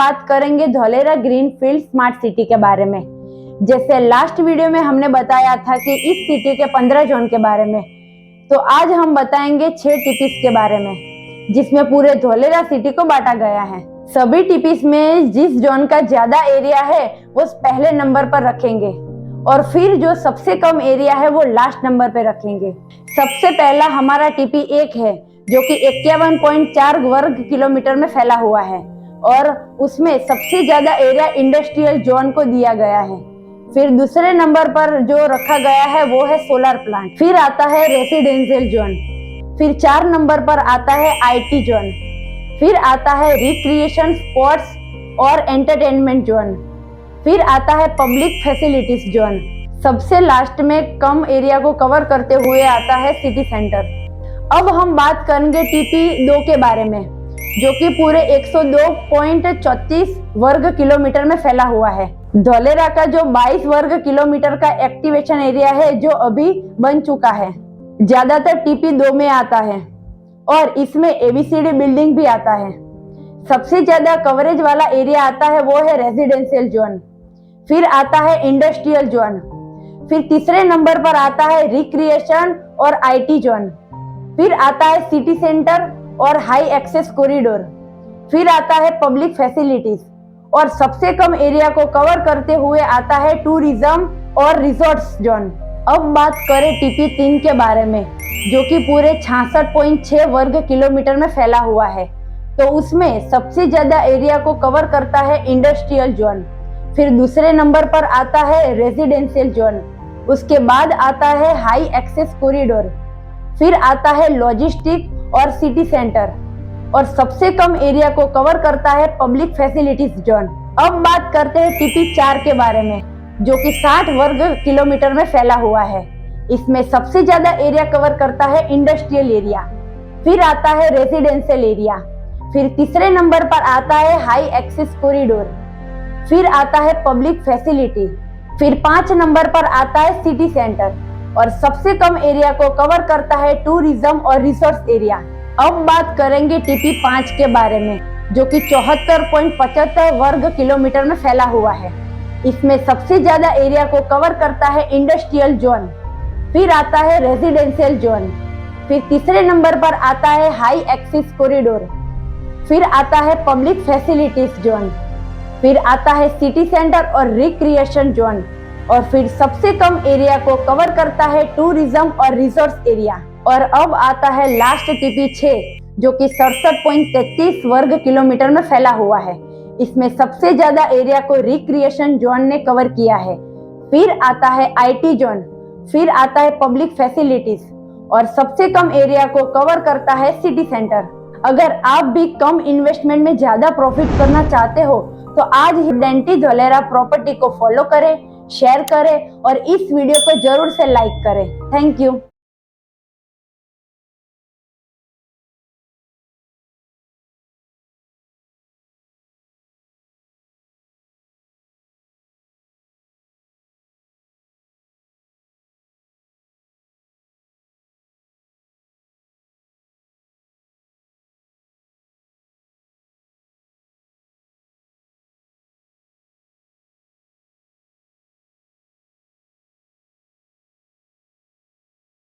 बात करेंगे Dholera greenfield smart city के बारे में। जैसे लास्ट वीडियो में हमने बताया था कि इस सिटी के 15 जोन के बारे में, तो आज हम बताएंगे 6 टीपीज के बारे में, जिसमें पूरे धोलेरा सिटी को बांटा गया है। सभी टीपीज में जिस जोन का ज्यादा एरिया है वो पहले नंबर पर रखेंगे और फिर जो सबसे कम एरिया है वो लास्ट नंबर पे रखेंगे। सबसे पहला हमारा टीपी 1 है, जो कि 51.4 वर्ग किलोमीटर में फैला हुआ है और उसमें सबसे ज्यादा एरिया इंडस्ट्रियल जोन को दिया गया है। फिर दूसरे नंबर पर जो रखा गया है वो है सोलर प्लांट। फिर आता है रेसिडेंशियल जोन। फिर 4 नंबर पर आता है आईटी जोन। फिर आता है रिक्रिएशन, स्पोर्ट्स और एंटरटेनमेंट जोन। फिर आता है पब्लिक फैसिलिटीज जोन। सबसे लास्ट में कम एरिया को कवर करते हुए आता है सिटी सेंटर। अब हम बात करेंगे टीपी 2 के बारे में, जो कि पूरे 102.34 वर्ग किलोमीटर में फैला हुआ है। धोलेरा का जो 22 वर्ग किलोमीटर का एक्टिवेशन एरिया है, जो अभी बन चुका है, ज्यादातर टीपी 2 में आता है और इसमें एबीसीडी बिल्डिंग भी आता है। सबसे ज्यादा कवरेज वाला एरिया आता है वो है रेजिडेंशियल जोन। फिर आता है इंडस्ट्रियल जोन। फिर तीसरे नंबर पर आता है रिक्रिएशन और आईटी जोन। फिर आता है सिटी सेंटर और हाई एक्सेस कॉरिडोर। फिर आता है पब्लिक फैसिलिटीज और सबसे कम एरिया को कवर करते हुए आता है टूरिज्म और रिजॉर्ट्स जोन। अब बात करें टीपी 3 के बारे में, जो कि पूरे 66.6 वर्ग किलोमीटर में फैला हुआ है, तो उसमें सबसे ज्यादा एरिया को कवर करता है इंडस्ट्रियल जोन। फिर दूसरे नंबर पर आता है रेजिडेंशियल जोन। उसके बाद आता है हाई एक्सेस कॉरिडोर। फिर आता है लॉजिस्टिक और सिटी सेंटर और सबसे कम एरिया को कवर करता है पब्लिक फैसिलिटीज जोन। अब बात करते हैं टीपी 4 के बारे में, जो कि 60 वर्ग किलोमीटर में फैला हुआ है। इसमें सबसे ज्यादा एरिया कवर करता है इंडस्ट्रियल एरिया। फिर आता है रेजिडेंशियल एरिया। फिर तीसरे नंबर पर आता है हाई एक्सेस कॉरिडोर। फिर आता है पब्लिक फैसिलिटी। फिर 5 नंबर पर आता है सिटी सेंटर और सबसे कम एरिया को कवर करता है टूरिज्म और रिसोर्स एरिया। अब बात करेंगे टीपी 5 के बारे में, जो कि 74.75 वर्ग किलोमीटर में फैला हुआ है। इसमें सबसे ज्यादा एरिया को कवर करता है इंडस्ट्रियल जोन। फिर आता है रेजिडेंशियल जोन। फिर तीसरे नंबर पर आता है हाई एक्सेस कॉरिडोर। फिर आता है पब्लिक फैसिलिटीज जोन। फिर आता है सिटी सेंटर और रिक्रिएशन जोन और फिर सबसे कम एरिया को कवर करता है टूरिज्म और रिसोर्स एरिया। और अब आता है लास्ट टीपी 6, जो कि 67.33 वर्ग किलोमीटर में फैला हुआ है। इसमें सबसे ज्यादा एरिया को रिक्रिएशन जोन ने कवर किया है। फिर आता है आईटी जोन। फिर आता है पब्लिक फैसिलिटीज और सबसे कम एरिया को कवर करता है सिटी सेंटर। अगर आप भी कम इन्वेस्टमेंट में ज्यादा प्रॉफिट करना चाहते हो तो आज ही डेंटी धोलेरा प्रॉपर्टी को फॉलो करें, शेयर करें और इस वीडियो को जरूर से लाइक करें। Thank you.